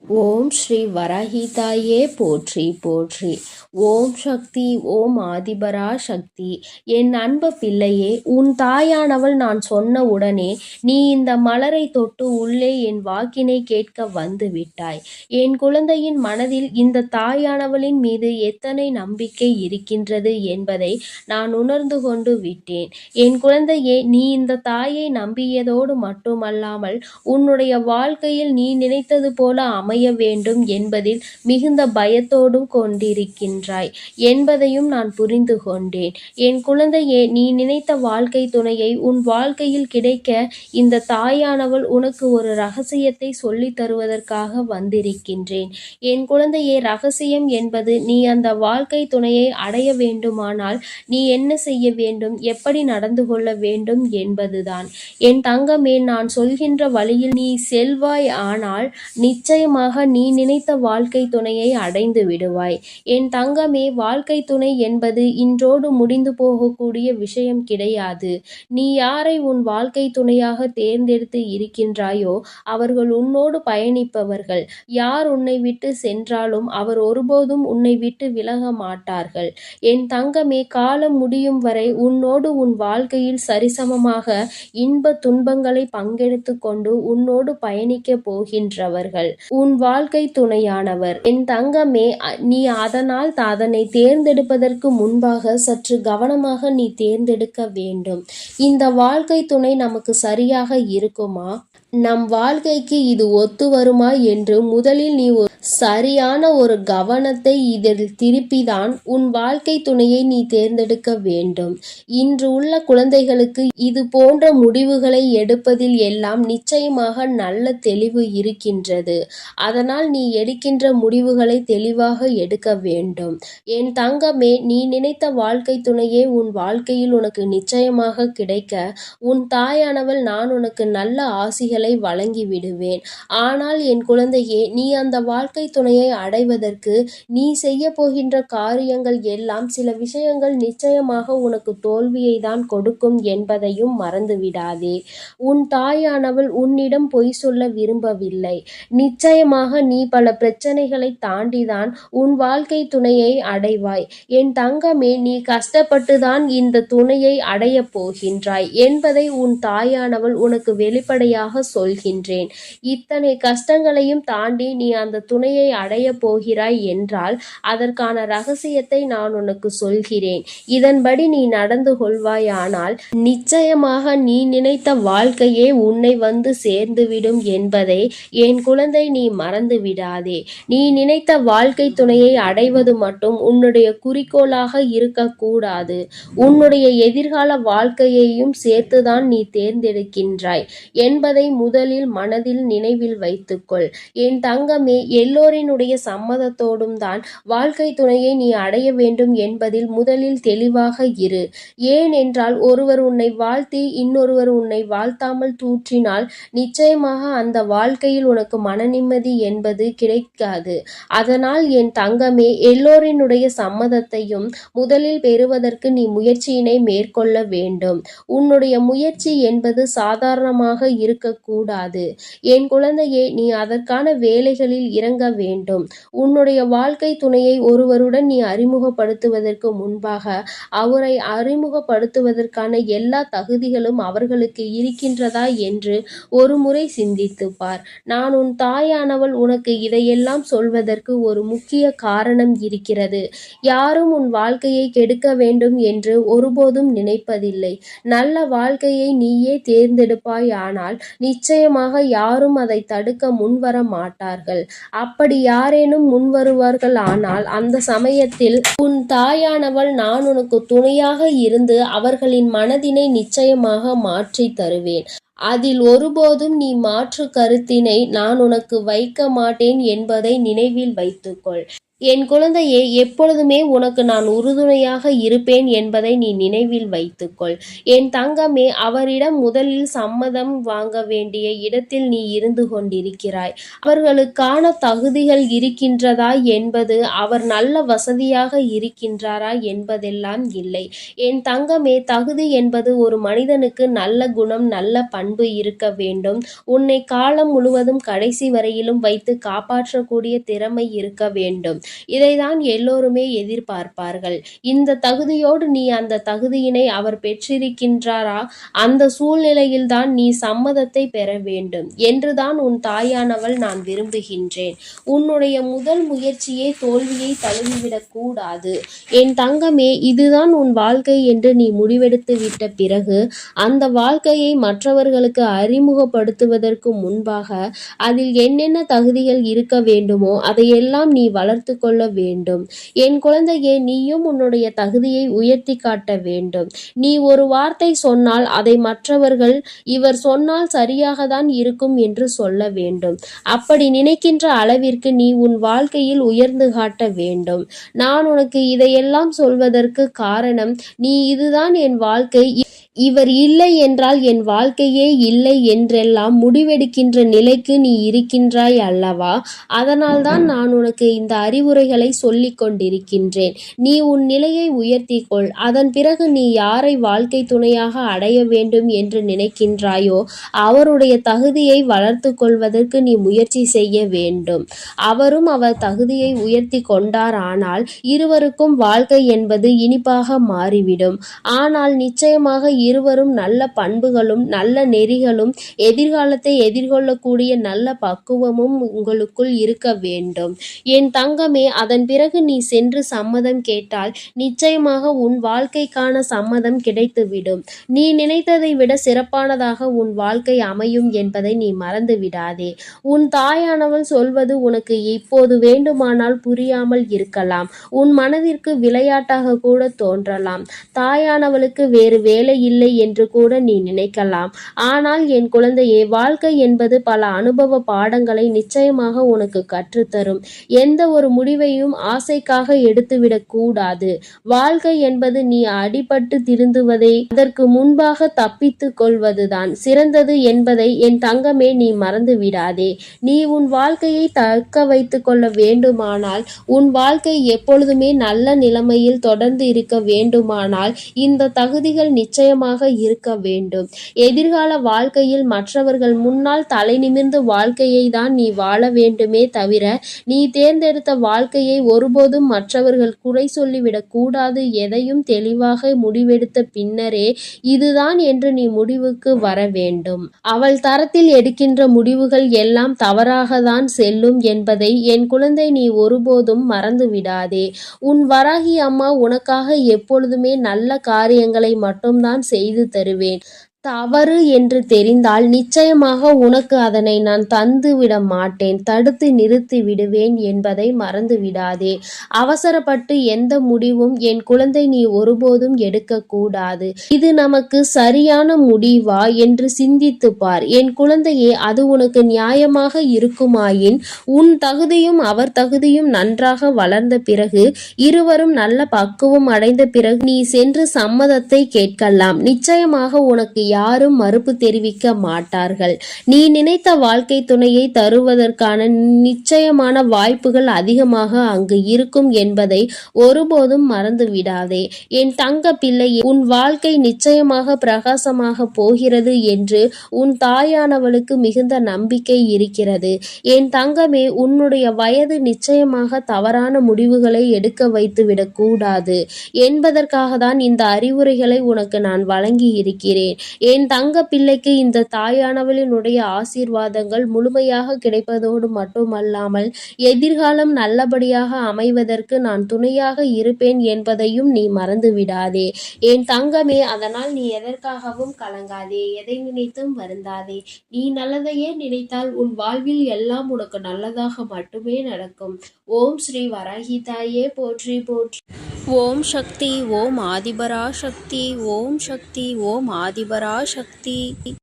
ஓம் ஸ்ரீ வரஹிதாயே போற்றி போற்றி. ஓம் சக்தி ஓம் ஆதிபரா சக்தி. என் அன்பு பிள்ளையே, உன் தாயானவள் நான் சொன்ன உடனே நீ இந்த மலரை தொட்டு உள்ளே என் வாக்கினை கேட்க வந்து விட்டாய். என் குழந்தையின் மனதில் இந்த தாயானவளின் மீது எத்தனை நம்பிக்கை இருக்கின்றது என்பதை நான் உணர்ந்து கொண்டு விட்டேன். என் குழந்தையே, நீ இந்த தாயை நம்பியதோடு மட்டுமல்லாமல் உன்னுடைய வாழ்க்கையில் நீ நினைத்தது போல அமைய வேண்டும் என்பதில் மிகுந்த பயத்தோடும் கொண்டிருக்கின்றாய் என்பதையும் நான் புரிந்து கொண்டேன். என் குழந்தையே, நீ நினைத்த வாழ்க்கை துணையை உன் வாழ்க்கையில் கிடைக்க இந்த தாயானவள் உனக்கு ஒரு ரகசியத்தை சொல்லித் தருவதற்காக வந்திருக்கின்றேன். என் குழந்தையே, ரகசியம் என்பது நீ அந்த வாழ்க்கை துணையை அடைய வேண்டுமானால் நீ என்ன செய்ய வேண்டும், எப்படி நடந்து கொள்ள வேண்டும் என்பதுதான். என் தங்கமே, நான் சொல்கின்ற வழியில் நீ செல்வாய் ஆனால் நிச்சயமாக நீ நினைத்த வாழ்க்கை துணையை அடைந்து விடுவாய். என் தங்கமே, வாழ்க்கை துணை என்பது இன்றோடு முடிந்து போகக்கூடிய விஷயம் கிடையாது. நீ யாரை உன் வாழ்க்கை துணையாக தேர்ந்தெடுத்து இருக்கின்றாயோ அவர்கள் உன்னோடு பயணிப்பவர்கள். யார் உன்னை விட்டு சென்றாலும் அவர் ஒருபோதும் உன்னை விட்டு விலக மாட்டார்கள். என் தங்கமே, காலம் முடியும் வரை உன்னோடு உன் வாழ்க்கையில் சரிசமமாக இன்ப துன்பங்களை பங்கெடுத்து கொண்டு உன்னோடு பயணிக்க போகின்றவர்கள் உன் வாழ்க்கை துணையானவர். என் தங்கமே, நீ அதனால் அதனை தேர்ந்தெடுப்பதற்கு முன்பாக சற்று கவனமாக நீ தேர்ந்தெடுக்க வேண்டும். இந்த வாழ்க்கை துணை நமக்கு சரியாக இருக்குமா, நம் வாழ்க்கைக்கு இது ஒத்து வருமா என்று முதலில் நீ சரியான ஒரு கவனத்தை இதில் திருப்பிதான் உன் வாழ்க்கை துணையை நீ தேர்ந்தெடுக்க வேண்டும். இன்று உள்ள குழந்தைகளுக்கு இது போன்ற முடிவுகளை எடுப்பதில் எல்லாம் நிச்சயமாக நல்ல தெளிவு இருக்கின்றது. அதனால் நீ எடுக்கின்ற முடிவுகளை தெளிவாக எடுக்க வேண்டும். என் தங்கமே, நீ நினைத்த வாழ்க்கை துணையே உன் வாழ்க்கையில் உனக்கு நிச்சயமாக கிடைக்க உன் தாயானவள் நான் உனக்கு நல்ல ஆசிகளை வழங்கி விடுவேன். ஆனால் என் குழந்தையே, நீ அந்த வாழ்க்கை துணையை அடைவதற்கு நீ செய்ய போகின்ற காரியங்கள் எல்லாம் சில விஷயங்கள் நிச்சயமாக உனக்கு தோல்வியை தான் கொடுக்கும் என்பதையும் மறந்து விடாதே. உன் தாயானவள் உன்னிடம் பொய் சொல்ல விரும்பவில்லை. நிச்சயமாக நீ பல பிரச்சனைகளை தாண்டிதான் உன் வாழ்க்கை துணையை அடைவாய். என் தங்கமே, நீ கஷ்டப்பட்டுதான் இந்த துணையை அடைய போகின்றாய் என்பதை உன் தாயானவள் உனக்கு வெளிப்படையாக சொல்கின்றேன். இத்தனை கஷ்டங்களையும் தாண்டி நீ அந்த துணையை அடைய போகிறாய் என்றால் அதற்கான ரகசியத்தை நான் உனக்கு சொல்கிறேன். இதன்படி நீ நடந்து கொள்வாயானால் நிச்சயமாக நீ நினைத்த வாழ்க்கையே உன்னை வந்து சேர்ந்துவிடும் என்பதை என் குழந்தை நீ மறந்து விடாதே. நீ நினைத்த வாழ்க்கை துணையை அடைவது மட்டும் உன்னுடைய குறிக்கோளாக இருக்கக்கூடாது. உன்னுடைய எதிர்கால வாழ்க்கையையும் சேர்த்துதான் நீ தேர்ந்தெடுக்கின்றாய் என்பதை முதலில் மனதில் நினைவில் வைத்துக்கொள். என் தங்கமே, எல்லோரினுடைய சம்மதத்தோடும் தான் வாழ்க்கை துணையை நீ அடைய வேண்டும் என்பதில் முதலில் தெளிவாக இரு. ஏனென்றால் ஒருவர் உன்னை வாழ்த்தி இன்னொருவர் உன்னை வாழ்த்தாமல் தூற்றினால் நிச்சயமாக அந்த வாழ்க்கையில் உனக்கு மன நிம்மதி என்பது கிடைக்காது. அதனால் என் தங்கமே, எல்லோரினுடைய சம்மதத்தையும் முதலில் பெறுவதற்கு நீ முயற்சியினை மேற்கொள்ள வேண்டும். உன்னுடைய முயற்சி என்பது சாதாரணமாக இருக்கக்கூடாது. என் குழந்தையே, நீ அதற்கான வேலைகளில் இறங்க வேண்டும். உன்னுடைய வாழ்க்கை துணையை ஒருவருடன் நீ அறிமுகப்படுத்துவதற்கு முன்பாக அவரை அறிமுகப்படுத்துவதற்கான எல்லா தகுதிகளும் அவர்களுக்கு இருக்கின்றதா என்று ஒரு முறை சிந்தித்து பார். நான் உன் தாயானவள் உனக்கு இதையெல்லாம் சொல்வதற்கு ஒரு முக்கிய காரணம் இருக்கிறது. யாரும் உன் வாழ்க்கையை கெடுக்க வேண்டும் என்று ஒருபோதும் நினைப்பதில்லை. நல்ல வாழ்க்கையை நீயே தேர்ந்தெடுப்பாய். ஆனால் நிச்சயமாக யாரும் அதை தடுக்க முன்வர மாட்டார்கள். அப்படி யாரேனும் முன்வருவார்கள் ஆனால் அந்த சமயத்தில் உன் தாயானவள் நான் உனக்கு துணையாக இருந்து அவர்களின் மனதினை நிச்சயமாக மாற்றி தருவேன். அதில் ஒருபோதும் நீ மாற்று கருத்தினை நான் உனக்கு வைக்க மாட்டேன் என்பதை நினைவில் வைத்துக்கொள். என் குழந்தையே, எப்பொழுதுமே உனக்கு நான் உறுதுணையாக இருப்பேன் என்பதை நீ நினைவில் வைத்துக்கொள். என் தங்கமே, அவரிடம் முதலில் சம்மதம் வாங்க வேண்டிய இடத்தில் நீ இருந்து கொண்டிருக்கிறாய். அவர்களுக்கான தகுதிகள் இருக்கின்றதா என்பது, அவர் நல்ல வசதியாக இருக்கின்றாரா என்பதெல்லாம் இல்லை. என் தங்கமே, தகுதி என்பது ஒரு மனிதனுக்கு நல்ல குணம், நல்ல பண்பு இருக்க வேண்டும். உன்னை காலம் முழுவதும் கடைசி வரையிலும் வைத்து காப்பாற்றக்கூடிய திறமை இருக்க வேண்டும். இதைதான் எல்லோருமே எதிர்பார்ப்பார்கள். இந்த தகுதியோடு நீ அந்த தகுதியினை அவர் பெற்றிருக்கின்றாரா, அந்த சூழ்நிலையில்தான் நீ சம்மதத்தை பெற வேண்டும் என்றுதான் உன் தாயானவள் நான் விரும்புகின்றேன். உன்னுடைய முதல் முயற்சியே தோல்வியை தழுவிவிடக் கூடாது. என் தங்கமே, இதுதான் உன் வாழ்க்கை என்று நீ முடிவெடுத்து விட்ட பிறகு அந்த வாழ்க்கையை மற்றவர்களுக்கு அறிமுகப்படுத்துவதற்கு முன்பாக அதில் என்னென்ன தகுதிகள் இருக்க வேண்டுமோ அதையெல்லாம் நீ வளர்த்து கொள்ள வேண்டும். என் குழந்தையே, நீயும் உன்னுடைய தகுதியை உயர்த்தி காட்ட வேண்டும். நீ ஒரு வார்த்தை சொன்னால் அதை மற்றவர்கள் இவர் சொன்னால் சரியாகத்தான் இருக்கும் என்று சொல்ல வேண்டும். அப்படி நினைக்கின்ற அளவிற்கு நீ உன் வாழ்க்கையில் உயர்ந்து காட்ட வேண்டும். நான் உனக்கு இதையெல்லாம் சொல்வதற்கு காரணம், நீ இதுதான் என் வாழ்க்கை, இவர் இல்லை என்றால் என் வாழ்க்கையே இல்லை என்றெல்லாம் முடிவெடுக்கின்ற நிலைக்கு நீ இருக்கின்றாய் அல்லவா? அதனால்தான் நான் உனக்கு இந்த அறிவுரைகளை சொல்லிக் கொண்டிருக்கின்றேன். நீ உன் நிலையை உயர்த்திக்கொள். அதன் பிறகு நீ யாரை வாழ்க்கை துணையாக அடைய வேண்டும் என்று நினைக்கின்றாயோ அவருடைய தகுதியை வளர்த்து கொள்வதற்கு நீ முயற்சி செய்ய வேண்டும். அவரும் அவர் தகுதியை உயர்த்தி கொண்டார் ஆனால் இருவருக்கும் வாழ்க்கை என்பது இனிப்பாக மாறிவிடும். ஆனால் நிச்சயமாக இருவரும் நல்ல பண்புகளும் நல்ல நெறிகளும் எதிர்காலத்தை எதிர்கொள்ளக்கூடிய நல்ல பக்குவமும் உங்களுக்குள் இருக்க வேண்டும். என் தங்கமே, அதன் பிறகு நீ சென்று சம்மதம் கேட்டால் நிச்சயமாக உன் வாழ்க்கைக்கான சம்மதம் கிடைத்துவிடும். நீ நினைத்ததை விட சிறப்பானதாக உன் வாழ்க்கை அமையும் என்பதை நீ மறந்து விடாதே. உன் தாயானவள் சொல்வது உனக்கு இப்போது வேண்டுமானால் புரியாமல் இருக்கலாம். உன் மனதிற்கு விளையாட்டாக கூட தோன்றலாம். தாயானவளுக்கு வேறு வேலை இல்லை என்று கூட நீ நினைக்கலாம். ஆனால் என் குழந்தையே, வாழ்க்கை என்பது பல அனுபவ பாடங்களை நிச்சயமாக உனக்கு கற்றுத்தரும். எந்த ஒரு முடிவையும் ஆசைக்காக எடுத்துவிடக் கூடாது. வாழ்க்கை என்பது நீ அடிபட்டு திருந்துவதை அதற்கு முன்பாக தப்பித்து கொள்வதுதான் சிறந்தது என்பதை என் தங்கமே நீ மறந்து விடாதே. நீ உன் வாழ்க்கையை தக்க வைத்துக் கொள்ள வேண்டுமானால், உன் வாழ்க்கை எப்பொழுதுமே நல்ல நிலைமையில் தொடர்ந்து இருக்க வேண்டுமானால் இந்த தகுதிகள் நிச்சயமாக இருக்க வேண்டும். எதிர்கால வாழ்க்கையில் மற்றவர்கள் முன்னால் தலை நிமிர்ந்து வாழ்க்கையை தான் நீ வாழ வேண்டுமே தவிர நீ தேர்ந்தெடுத்த வாழ்க்கையை ஒருபோதும் மற்றவர்கள் குறை சொல்லிவிடக் கூடாது. எதையும் தெளிவாக முடிவெடுத்த பின்னரே இதுதான் என்று நீ முடிவுக்கு வர வேண்டும். அவள் தரத்தில் எடுக்கின்ற முடிவுகள் எல்லாம் தவறாகத்தான் செல்லும் என்பதை என் குழந்தை நீ ஒருபோதும் மறந்து விடாதே. உன் வராகி அம்மா உனக்காக எப்பொழுதுமே நல்ல காரியங்களை மட்டும்தான் செய்து தருவேன். தவறு என்று தெரிந்தால் நிச்சயமாக உனக்கு அதனை நான் தந்து விட மாட்டேன், தடுத்து நிறுத்தி விடுவேன் என்பதை மறந்து விடாதே. அவசரப்பட்டு எந்த முடிவும் என் குழந்தை நீ ஒருபோதும் எடுக்கக்கூடாது. இது நமக்கு சரியான முடிவா என்று சிந்தித்து பார். என் குழந்தையே, அது உனக்கு நியாயமாக இருக்குமாயின் உன் தகுதியும் அவர் தகுதியும் நன்றாக வளர்ந்த பிறகு, இருவரும் நல்ல பக்குவம் அடைந்த பிறகு நீ சென்று சம்மதத்தை கேட்கலாம். நிச்சயமாக உனக்கு யாரும் மறுப்பு தெரிவிக்க மாட்டார்கள். நீ நினைத்த வாழ்க்கை துணையை தருவதற்கான நிச்சயமான வாய்ப்புகள் அதிகமாக அங்கு இருக்கும் என்பதை ஒருபோதும் மறந்து விடாதே. என் தங்க பிள்ளையே, உன் வாழ்க்கை நிச்சயமாக பிரகாசமாக போகிறது என்று உன் தாயானவளுக்கு மிகுந்த நம்பிக்கை இருக்கிறது. என் தங்கமே, உன்னுடைய வயது நிச்சயமாக தவறான முடிவுகளை எடுக்க வைத்துவிடக் கூடாது என்பதற்காக தான் இந்த அறிவுரைகளை உனக்கு நான் வழங்கி இருக்கிறேன். என் தங்க பிள்ளைக்கு இந்த தாயானவளினுடைய ஆசீர்வாதங்கள் முழுமையாக கிடைப்பதோடு மட்டுமல்லாமல் எதிர்காலம் நல்லபடியாக அமைவதற்கு நான் துணையாக இருப்பேன் என்பதையும் நீ மறந்து விடாதே. என் தங்கமே, அதனால் நீ எதற்காகவும் கலங்காதே, எதை நினைத்தும் வருந்தாதே. நீ நல்லதையே நினைத்தால் உன் வாழ்வில் எல்லாம் உனக்கு நல்லதாக மட்டுமே நடக்கும். ஓம் ஸ்ரீ வராகி தாயே போற்றி போற்றி. ஓம் சக்தி, ஓம் ஆதிபரா சக்தி, ஓம் சக்தி, ஓம் ஆதிபரா சக்தி.